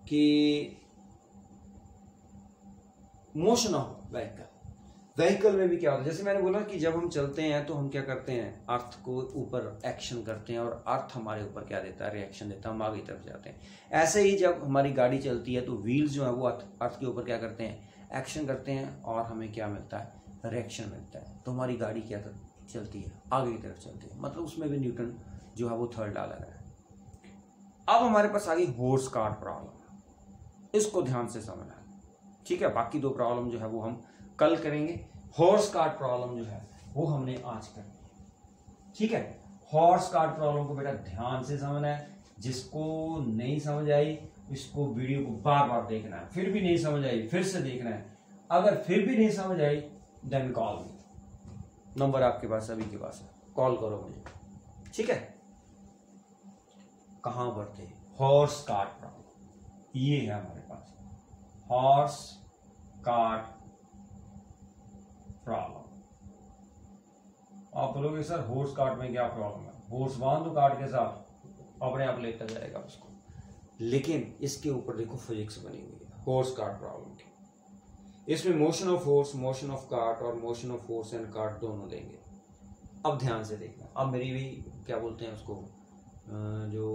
कि मोशन ऑफ व्हीकल में भी क्या होता है। जैसे मैंने बोला कि जब हम चलते हैं तो हम क्या करते हैं, अर्थ को ऊपर एक्शन करते हैं और अर्थ हमारे ऊपर क्या देता है, रिएक्शन देता है, हम आगे की तरफ जाते हैं। ऐसे ही जब हमारी गाड़ी चलती है तो व्हील्स जो है वो अर्थ के ऊपर क्या करते हैं, एक्शन करते हैं और हमें क्या मिलता है, रिएक्शन मिलता है। तो हमारी गाड़ी क्या चलती है, आगे की तरफ चलती है। मतलब उसमें भी न्यूटन जो है वो थर्ड लॉ लगा है। अब हमारे पास आ गई हॉर्स कार्ट प्रॉब्लम। इसको ध्यान से समझना है, ठीक है। बाकी दो प्रॉब्लम जो है वो हम कल करेंगे। हॉर्स कार्ट प्रॉब्लम जो है वो हमने आज करनी है, ठीक है। हॉर्स कार्ट प्रॉब्लम को बेटा ध्यान से समझना है। जिसको नहीं समझ आई इसको वीडियो को बार बार देखना है, फिर भी नहीं समझ आई फिर से देखना है। अगर फिर भी नहीं समझ आई देन कॉल मी, नंबर आपके पास सभी के पास है, कॉल करो मुझे, ठीक है। कहां पर थे, हॉर्स कार्ट प्रॉब्लम, ये है हमारे पास हॉर्स कार्ट प्रॉब्लम। आप बोलोगे सर हॉर्स कार्ट में क्या प्रॉब्लम है, हॉर्स बांध दो कार्ट के साथ, अपने आप लेता जाएगा उसको। लेकिन इसके ऊपर देखो फिजिक्स बनी हुई है हॉर्स कार्ट प्रॉब्लम की। इसमें motion of horse, motion of cart और motion of horse and cart दोनों देंगे। अब ध्यान से देखना। अब मेरी भी क्या बोलते हैं उसको, जो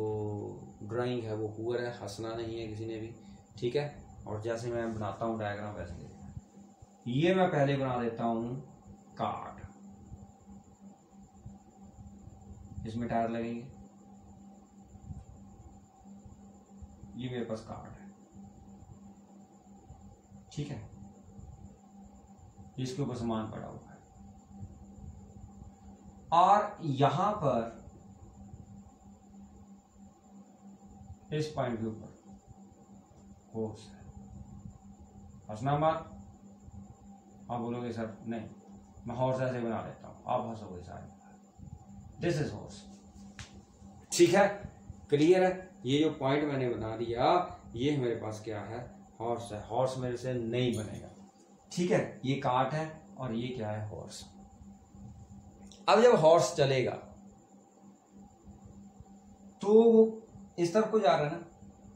ड्राइंग है वो हुआ है, हंसना नहीं है किसी ने भी, ठीक है। और जैसे मैं बनाता हूँ डायग्राम वैसे देखना। ये मैं पहले बना देता हूं कार्ट, इसमें टायर लगेंगे, ये मेरे पास कार्ट है, ठीक है। इसके ऊपर सामान पड़ा हुआ है और यहां पर इस पॉइंट के ऊपर हॉर्स है। हंसना मत। आप बोलोगे सर नहीं, मैं हॉर्स ऐसे बना लेता हूं, आप हंसोगे सारे। दिस इज हॉर्स, ठीक है, क्लियर है। ये जो पॉइंट मैंने बना दिया ये मेरे पास क्या है, हॉर्स है। हॉर्स मेरे से नहीं बनेगा, ठीक है। ये कार्ट है और ये क्या है, हॉर्स। अब जब हॉर्स चलेगा तो वो इस तरफ को जा रहा है ना,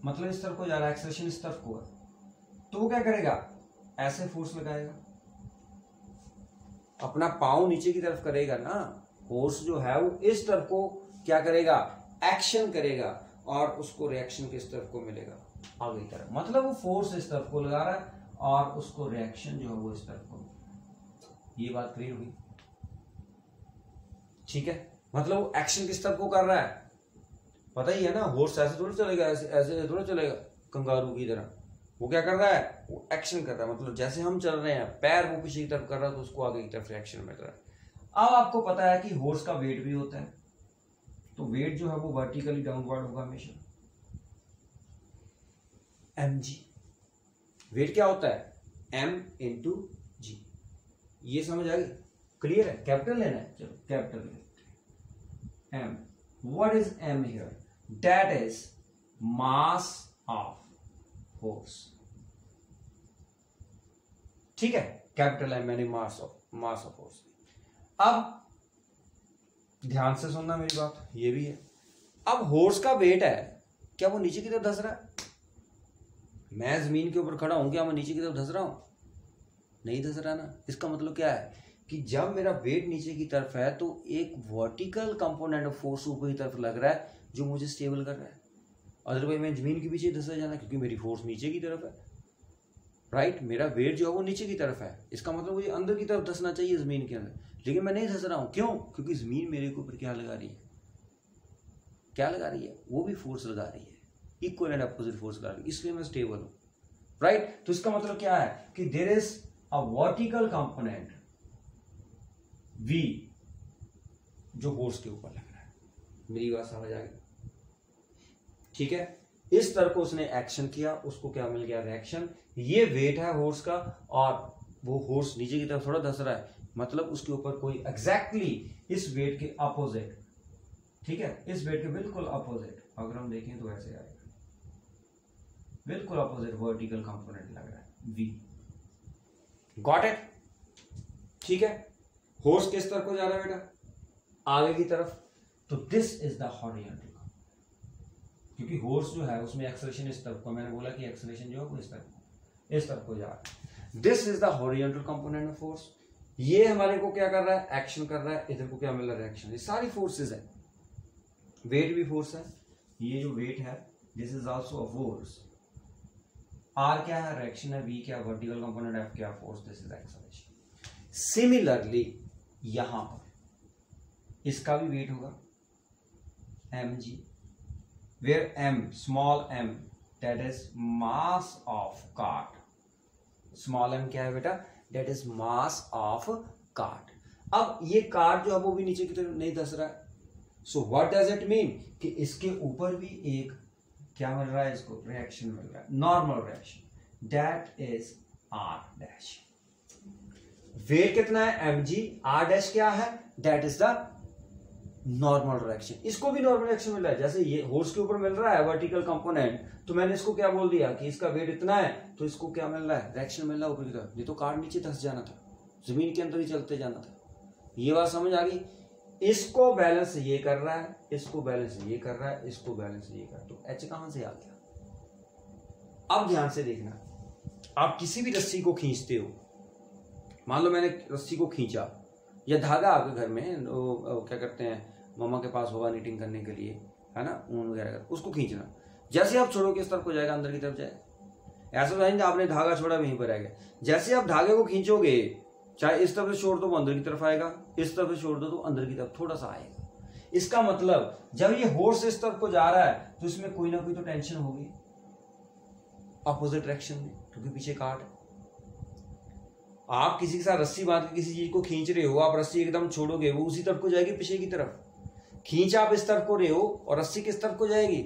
मतलब इस तरफ को जा रहा है, एक्सेलरेशन इस तरफ को है, तो वो क्या करेगा, ऐसे फोर्स लगाएगा, अपना पांव नीचे की तरफ करेगा ना। फोर्स जो है वो इस तरफ को क्या करेगा, एक्शन करेगा और उसको रिएक्शन किस तरफ को मिलेगा, आगे की तरफ। मतलब वो फोर्स इस तरफ को लगा रहा है और उसको रिएक्शन जो है वो इस तरफ को। ये बात क्लियर हुई, ठीक है। मतलब वो एक्शन किस तरफ को कर रहा है, पता ही है ना। हॉर्स ऐसे थोड़ा चलेगा, ऐसे थोड़ा चलेगा कंगारू की तरह। वो क्या कर रहा है, वो एक्शन कर रहा है। मतलब जैसे हम चल रहे हैं, पैर वो पीछे की तरफ कर रहा है तो उसको आगे की तरफ रिएक्शन मिल रहा है। अब आपको पता है कि हॉर्स का वेट भी होता है, तो वेट जो है वो वर्टिकली डाउनवर्ड होगा हमेशा, mg। वेट क्या होता है, m इंटू जी। ये समझ आ गई, क्लियर है। कैपिटल लेना है, चलो कैपिटल लेते हैं। m, what is m here? That is mass of force, ठीक है। कैपिटल m मैंने मास ऑफ फोर्स। अब ध्यान से सुनना मेरी बात, ये भी है। अब हॉर्स का वेट है, क्या वो नीचे की तरफ धस रहा है? मैं जमीन के ऊपर खड़ा हूं, क्या मैं नीचे की तरफ धस रहा हूं? नहीं धस रहा ना। इसका मतलब क्या है कि जब मेरा वेट नीचे की तरफ है तो एक वर्टिकल कंपोनेंट ऑफ फोर्स ऊपर की तरफ लग रहा है जो मुझे स्टेबल कर रहा है। अदरवाइज मैं जमीन के पीछे धंसा जाना, क्योंकि मेरी फोर्स नीचे की तरफ है, राइट। मेरा वेट जो है वो नीचे की तरफ है, इसका मतलब मुझे अंदर की तरफ धंसना चाहिए जमीन के अंदर, लेकिन मैं नहीं धंस रहा हूं। क्यों? क्योंकि जमीन मेरे के ऊपर क्या लगा रही है, क्या लगा रही है, वो भी फोर्स लगा रही है, इक्वल एंड अपोजिट फोर्स लगा रही है, इसलिए मैं स्टेबल हूं, राइट। तो इसका मतलब क्या है कि there is a vertical component V जो हॉर्स के ऊपर लग रहा है। मेरी बात समझ आ गई, ठीक है। इस तरह को उसने एक्शन किया, उसको क्या मिल गया, रिएक्शन। ये वेट है हॉर्स का और वो हॉर्स नीचे की तरफ थोड़ा धंस रहा है, मतलब उसके ऊपर कोई एग्जैक्टली इस वेट के अपोजिट, ठीक है, इस वेट के बिल्कुल अपोजिट अगर हम देखें तो ऐसे आएगा, बिल्कुल अपोजिट वर्टिकल कंपोनेंट लग रहा है v। Got it? ठीक है, फोर्स किस तरफ को जा रहा है बेटा? आगे की तरफ। तो दिस इज द हॉरिजॉन्टल, क्योंकि फोर्स जो है उसमें एक्सेलरेशन इस तरफ को, मैंने बोला कि एक्सेलरेशन जो है वो इस तरफ को जा रहा है। This is the horizontal component of force. ये हमारे को क्या कर रहा है? एक्शन कर रहा है। इधर को क्या मिल रहा है? रिएक्शन। ये सारी फोर्सेस है। वेट भी फोर्स है, ये जो वेट है this is also a force. R क्या है? रिएक्शन है। वी क्या? Vertical component. एफ क्या? Force. This is acceleration. Similarly यहां पर इसका भी वेट होगा mg, where m, small m, that is mass of cart. Small m क्या है बेटा? That is mass of cart. अब ये कार जो है वो भी नीचे की तरफ नहीं धंस रहा है। So what does it mean? कि इसके ऊपर भी एक क्या मिल रहा है? इसको रिएक्शन मिल रहा है, normal reaction. That is r dash. Weight कितना है? mg। r dash क्या है? That is the normal reaction. इसको भी नॉर्मल रिएक्शन मिल रहा है। जैसे ये होर्स के ऊपर मिल रहा है वर्टिकल कंपोनेंट, तो मैंने इसको क्या बोल दिया कि इसका वेट इतना है, तो इसको क्या मिल रहा है? रिएक्शन मिल रहा है ऊपर की तरफ। ये तो कार नीचे धंस जाना था, जमीन के अंदर ही चलते जाना था। ये बात समझ आ गई? इसको बैलेंस ये कर रहा है, इसको बैलेंस ये कर रहा है, इसको बैलेंस ये कर रहा है। तो एच कहां से आ गया? अब ध्यान से देखना, आप किसी भी रस्सी को खींचते हो, मान लो मैंने रस्सी को खींचा, या धागा आपके घर में क्या करते हैं, मम्मा के पास होगा नीटिंग करने के लिए, है ना, ऊन वगैरह, उसको खींचना। जैसे आप छोड़ोगे इस तरफ को जाएगा, अंदर की तरफ जाएगा। ऐसा नहीं आपने धागा छोड़ा वहीं पर आएगा। जैसे आप धागे को खींचोगे, चाहे इस तरफ से छोड़ दो वो अंदर की तरफ आएगा, इस तरफ से छोड़ दो तो अंदर की तरफ थोड़ा सा आएगा। इसका मतलब जब ये फोर्स इस तरफ को जा रहा है तो इसमें कोई ना कोई तो टेंशन होगी अपोजिट डायरेक्शन में, क्योंकि पीछे काट है। आप किसी के साथ रस्सी बांध के किसी चीज को खींच रहे हो, आप रस्सी एकदम छोड़ोगे वो उसी तरफ को जाएगी, पीछे की तरफ। खींच आप इस तरफ को रहे हो और रस्सी किस तरफ को जाएगी?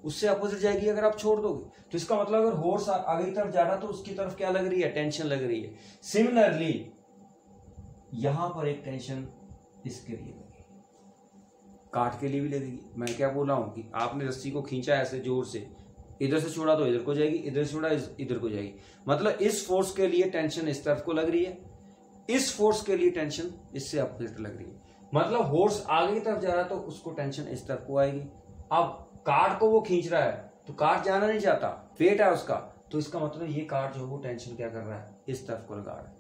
उससे अपोजिट जाएगी अगर आप छोड़ दोगे। तो इसका मतलब अगर फोर्स आगे की तरफ जा रहा तो उसकी तरफ क्या लग रही है? टेंशन लग रही है। सिमिलरली यहां पर एक टेंशन इसके लिए लगेगी, काट के लिए भी लगेगी। मैं क्या बोल रहा हूं कि आपने रस्सी को खींचा ऐसे जोर से, इधर से छोड़ा तो इधर को जाएगी, इधर से छोड़ा इधर को जाएगी। मतलब इस फोर्स के लिए टेंशन इस तरफ को लग रही है, इस फोर्स के लिए टेंशन इससे अपोजिट लग रही है। मतलब फोर्स आगे की तरफ जा रहा है तो उसको टेंशन इस तरफ को आएगी। अब कार्ड को वो खींच रहा है तो कार्ड जाना नहीं चाहता, वेट है उसका, तो इसका मतलब ये कार्ड जो है वो टेंशन क्या कर रहा है? इस तरफ को लगा रहा है।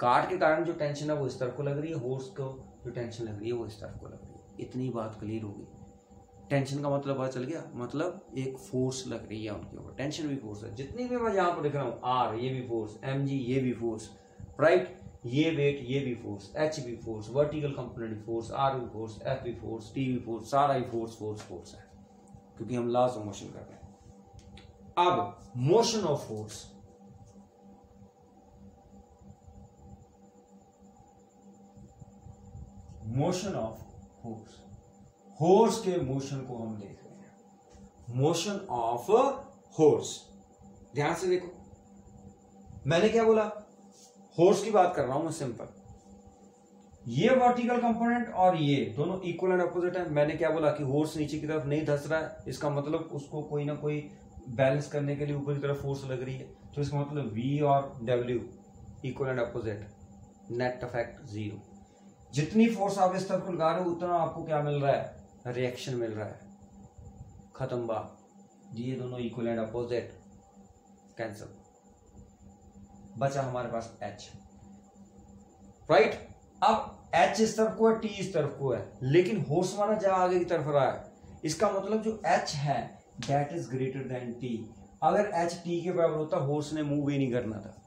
कार्ड के कारण जो टेंशन है वो इस तरफ को लग रही है, फोर्स को जो टेंशन लग रही है वो इस तरफ को लग रही है। इतनी बात क्लियर होगी। टेंशन का मतलब पता चल गया, मतलब एक फोर्स लग रही है उनके ऊपर। टेंशन भी फोर्स है। जितनी भी मैं यहाँ पर लिख रहा हूँ, आर ये भी फोर्स, mg ये भी फोर्स, राइट, ये वेट ये भी फोर्स, एच भी force, vertical component force, R भी फोर्स, एफ भी फोर्स, टी भी फोर्स, सारा ही फोर्स फोर्स फोर्स है, क्योंकि हम लॉस ऑफ मोशन कर रहे हैं। अब motion of force, motion of force, force के मोशन को हम देख रहे हैं। मोशन ऑफ फोर्स, ध्यान से देखो, मैंने क्या बोला? फोर्स की बात कर रहा हूं मैं, सिंपल। ये वर्टिकल कंपोनेंट और ये दोनों इक्वल एंड अपोजिट है। मैंने क्या बोला कि फोर्स नीचे की तरफ नहीं धंस रहा है, इसका मतलब उसको कोई ना कोई बैलेंस करने के लिए ऊपर की तरफ फोर्स लग रही है। तो इसका मतलब V और W equal and opposite, net effect 0। जितनी फोर्स आप इस तरफ लगा रहे हो उतना आपको क्या मिल रहा है? रिएक्शन मिल रहा है। खत्म बात। ये दोनों इक्वल एंड अपोजिट, कैंसिल। बचा हमारे पास H, राइट। अब H इस तरफ को है, T इस तरफ को है, लेकिन फोर्स हमारा जहां आगे की तरफ रहा है, इसका मतलब जो H है that is greater then T। अगर H T के बराबर होता फोर्स ने मूव ही नहीं करना था।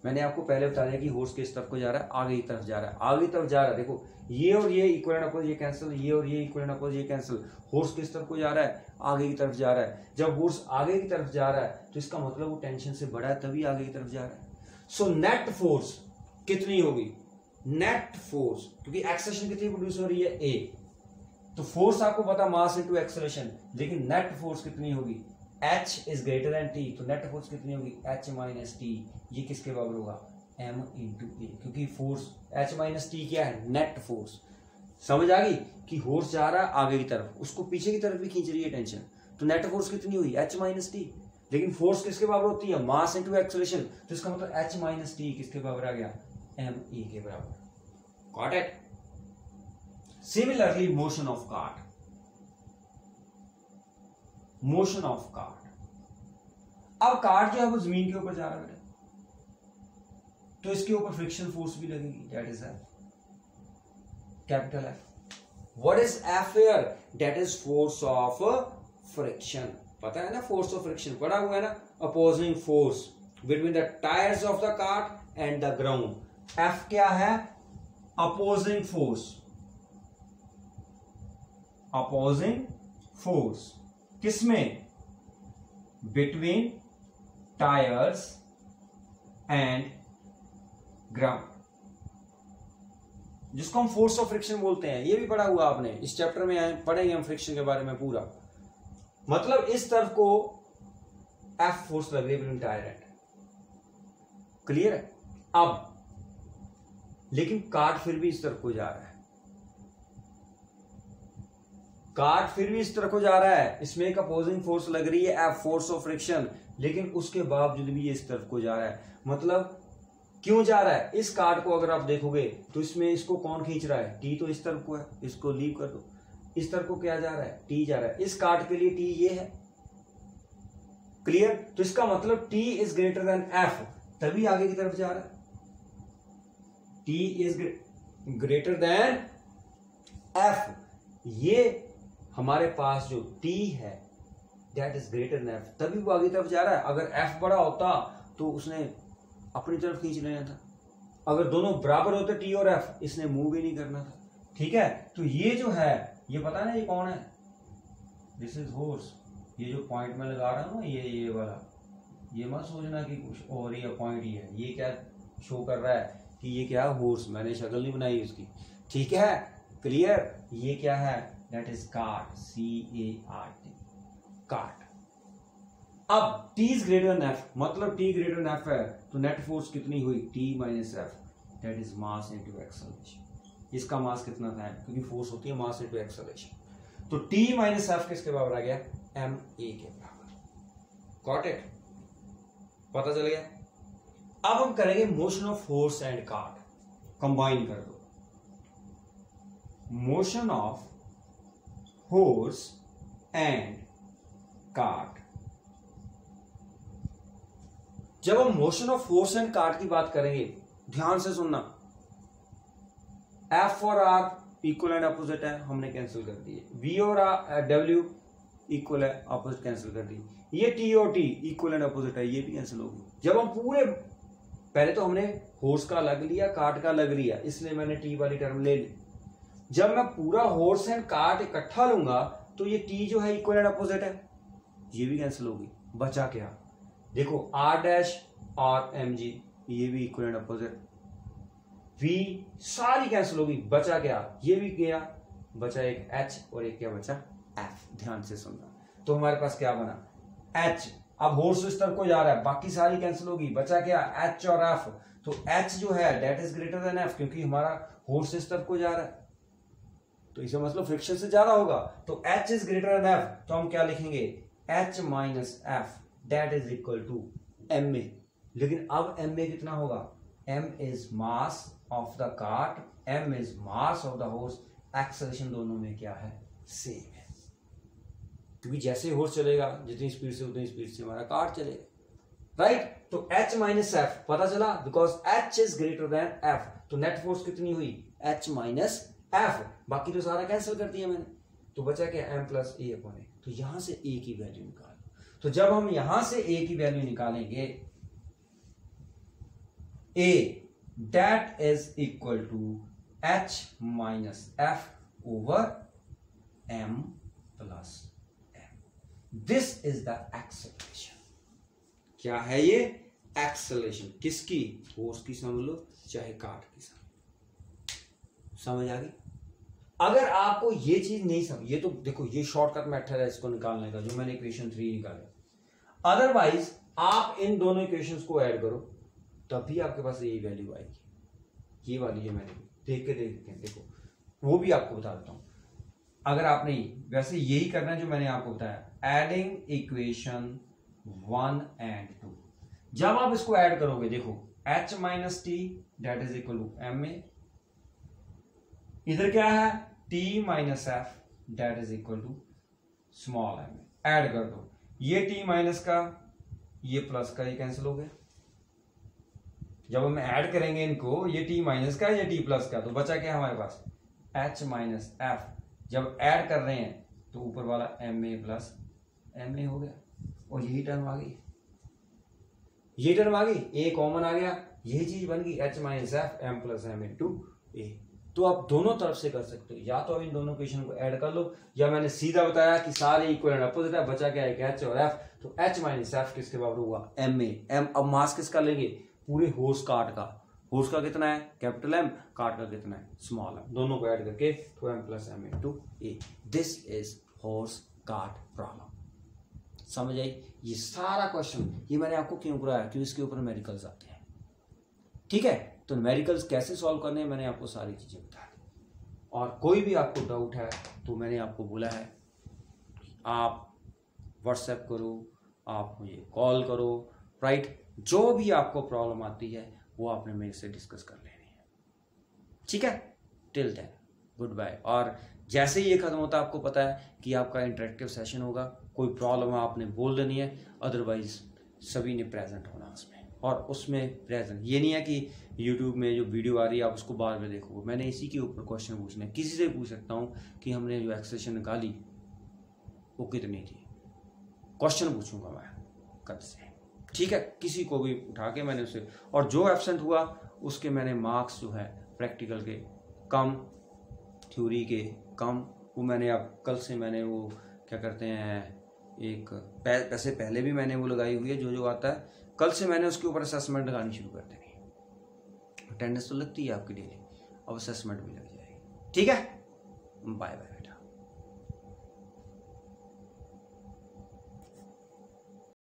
मैंने आपको पहले बता दिया कि फोर्स किस तरफ को जा रहा है? आगे की तरफ जा रहा है, आगे की तरफ जा रहा है। देखो ये और ये इक्वल एंड अपोजिट, ये कैंसिल, ये और ये इक्वल एंड अपोजिट, ये कैंसिल। फोर्स किस तरफ को जा रहा है? आगे की तरफ जा रहा है। जब फोर्स आगे की तरफ जा रहा है तो इसका मतलब वो टेंशन से बड़ा है, तभी आगे की तरफ जा रहा है। सो नेट फोर्स कितनी होगी? नेट फोर्स, क्योंकि एक्सेलरेशन कितनी प्रोड्यूस हो रही है? A। तो फोर्स आपको पता मास इनटू एक्सेलरेशन, लेकिन नेट फोर्स कितनी होगी? H is greater then T, तो नेट फोर्स कितनी होगी? H minus T। ये किसके बराबर होगा? M इंटू A, क्योंकि फोर्स H माइनस T क्या है? Net force. समझ आ गई कि फोर्स जा रहा है आगे की तरफ, उसको पीछे की तरफ भी खींच रही है टेंशन, तो नेट फोर्स कितनी हुई? H minus T। लेकिन फोर्स किसके बराबर होती है, मास इनटू एक्सेलरेशन, तो इसका मतलब h माइनस टी किसके बराबर आ गया, ma के बराबर। Got it. Similarly motion of cart, motion of cart, अब कार्ट जो है वो जमीन के ऊपर जा रहा है बेटा, तो इसके ऊपर फ्रिक्शन फोर्स भी लगेगी, that is capital F. What is F here, that is force of friction. पता है ना फोर्स ऑफ फ्रिक्शन, पढ़ा हुआ है ना, opposing force between the tyres of the cart and the ground. F क्या है, अपोजिंग फोर्स, अपोजिंग फोर्स किसमें, बिटवीन टायर्स एंड ग्राउंड, जिसको हम फोर्स ऑफ फ्रिक्शन बोलते हैं। ये भी पढ़ा हुआ आपने, इस चैप्टर में पढ़ेंगे हम फ्रिक्शन के बारे में पूरा। मतलब इस तरफ को एफ फोर्स लग रही है बिटवीन टायर एंड, क्लियर है। अब लेकिन कार्ट फिर भी इस तरफ को जा रहा है, कार्ट फिर भी इस तरफ को जा रहा है, इसमें एक अपोजिंग फोर्स लग रही है एफ, फोर्स ऑफ फ्रिक्शन, लेकिन उसके बावजूद भी ये इस तरफ को जा रहा है। मतलब क्यों जा रहा है, इस कार्ड को अगर आप देखोगे तो इसमें इसको कौन खींच रहा है, टी तो इस तरफ को है, इसको लीव कर दो, इस तरफ को क्या जा रहा है, टी जा रहा है। इस कार्ड के लिए टी ये है, क्लियर। तो इसका मतलब T is greater than F, तभी आगे की तरफ जा रहा है। T is greater than F, ये हमारे पास जो टी है that is greater than F, तभी वो आगे की तरफ जा रहा है। अगर एफ बड़ा होता तो उसने अपनी तरफ खींच लेना था, अगर दोनों बराबर होते टी और एफ, इसने मूव भी नहीं करना था, ठीक है। तो ये जो है, ये पता है ना ये कौन है, दिस इज हॉर्स। ये जो पॉइंट में लगा रहा हूं ना, ये वाला, ये मत सोचना कि कुछ और ही पॉइंट ही है, ये क्या शो कर रहा है कि ये क्या है, हॉर्स। मैंने शक्ल नहीं बनाई उसकी, ठीक है, क्लियर। ये क्या है, that is cart, CART, cart. अब T is greater than F, मतलब T ग्रेटर देन एफ है, तो नेट फोर्स कितनी हुई, T minus F, that is mass into acceleration. इसका मास कितना था, क्योंकि फोर्स होती है मास इनटू एक्सेलरेशन, तो T माइनस एफ किसके बराबर आ गया, ma के बराबर। गॉट इट, पता चल गया। अब हम करेंगे motion of force and cart, combine कर दो, motion of force and cart. जब हम motion of force and cart की बात करेंगे, ध्यान से सुनना, एफ और आर इक्वल एंड अपोजिट है, हमने कैंसिल कर दिए। वी और डब्ल्यू इक्वल है, अपोजिट कैंसिल कर दी। ये टी और टी इक्वल एंड अपोजिट है, ये भी कैंसिल होगी। जब हम पूरे, पहले तो हमने फोर्स का अलग लिया, कार्ट का अलग लिया, इसलिए मैंने टी वाली टर्म ले ली। जब मैं पूरा फोर्स एंड कार्ट इकट्ठा लूंगा तो ये टी जो है इक्वल एंड अपोजिट है, ये भी कैंसिल होगी। बचा क्या, देखो आर डैश और एम जी, ये भी इक्वल एंड अपोजिट, वी सारी कैंसिल होगी। बचा क्या, ये भी गया, बचा एक एच और एक क्या बचा, एफ। ध्यान से सुनना, तो हमारे पास क्या बना, एच। अब होर्स इस तरफ को जा रहा है, बाकी सारी कैंसिल होगी, बचा क्या, एच और एफ। तो एच जो है that is greater than F, क्योंकि हमारा होर्स इस तरफ को जा रहा है, तो इसका मतलब फ्रिक्शन से ज्यादा होगा। तो H is greater than F, तो हम क्या लिखेंगे, H minus F that is equal to M A. लेकिन अब एम ए कितना होगा, M is mass of the cart, M is mass of the horse. Acceleration दोनों में क्या है, सेम है, क्योंकि जैसे हॉर्स चलेगा जितनी स्पीड से उतनी स्पीड से हमारा कार्ट चलेगा, राइट। तो एच माइनस एफ पता चला, because H is greater than F, तो नेट फोर्स कितनी हुई, एच माइनस एफ। बाकी तो सारा कैंसिल कर दिया मैंने, तो बचा क्या, एम प्लस ए अपॉन ए। तो यहां से ए की वैल्यू निकाल, तो जब हम यहां से ए की वैल्यू निकालेंगे, A that is equal to H minus F over M plus M. This is the acceleration. क्या है ये, एक्सेलरेशन किसकी, फोर्स की समझ लो चाहे कार्ट की समझ आ गई। अगर आपको ये चीज नहीं समझ, ये तो देखो ये शॉर्टकट मेथड है इसको निकालने का, जो मैंने इक्वेशन 3 निकाले। अदरवाइज आप इन दोनों इक्वेशंस को ऐड करो तभी आपके पास यही वैल्यू आएगी। ये वाली जो मैंने देख के देखो, वो भी आपको बता देता हूं। अगर आप नहीं, वैसे यही करना है जो मैंने आपको बताया, एडिंग इक्वेशन 1 and 2। जब आप इसको ऐड करोगे देखो h minus T that is equal to M A, इधर क्या है t minus F that is equal to small M A. Add कर दो, ये t माइनस का ये प्लस का ये कैंसिल हो गया। जब हम ऐड करेंगे इनको, ये t माइनस का ये t प्लस का, तो बचा क्या हमारे पास h माइनस एफ। जब ऐड कर रहे हैं तो ऊपर वाला M A plus M A हो गया, और यही टर्म आ गई, ये टर्म आ गई, ए कॉमन आ गया, यही चीज बन गई h minus F M plus M into A. तो आप दोनों तरफ से कर सकते हो, या तो आप इन दोनों इक्वेशन को ऐड कर लो, या मैंने सीधा बताया कि सारे इक्वल एंड अपोजिट है, बचा क्या है h और f, तो h माइनस एफ किसके बराबर होगा एम ए। एम अब मास किसका लेंगे पूरे होर्स कार्ड का, होर्स का कितना है कैपिटल एम, कार्ड का कितना है स्मॉल एम, दोनों को ऐड करके तो M plus M into A. This is horse cart problem. समझ आई? ये सारा क्वेश्चन ये मैंने आपको क्यों कराया, क्योंकि इसके ऊपर न्यूमेरिकल्स आते हैं। ठीक है, तो न्यूमेरिकल्स कैसे सॉल्व करने हैं मैंने आपको सारी चीजें बता दी, और कोई भी आपको डाउट है तो मैंने आपको बोला है आप व्हाट्सएप करो, आप मुझे कॉल करो, राइट। जो भी आपको प्रॉब्लम आती है वो आपने मेरे से डिस्कस कर लेनी है। ठीक है, टिल देन गुड बाय। और जैसे ही ये खत्म होता है आपको पता है कि आपका इंटरेक्टिव सेशन होगा, कोई प्रॉब्लम आपने बोल देनी है, अदरवाइज सभी ने प्रेजेंट होना उसमें। और उसमें प्रेजेंट ये नहीं है कि यूट्यूब में जो वीडियो आ रही है आप उसको बाद में देखोगे, मैंने इसी के ऊपर क्वेश्चन पूछने हैं। किसी से पूछ सकता हूँ कि हमने जो एक्सप्रेशन निकाली वो कितनी थी, क्वेश्चन पूछूंगा मैं कल से। ठीक है, किसी को भी उठा के मैंने उसे, और जो एब्सेंट हुआ उसके मैंने मार्क्स जो है प्रैक्टिकल के कम, थ्योरी के कम, वो मैंने अब कल से मैंने वो क्या करते हैं एक पैसे पहले भी मैंने वो लगाई हुई है, जो जो आता है कल से मैंने उसके ऊपर असेसमेंट लगानी शुरू कर देनी। अटेंडेंस तो लगती है आपकी डेली, अब असेसमेंट भी लग जाएगी। ठीक है, बाय बाय।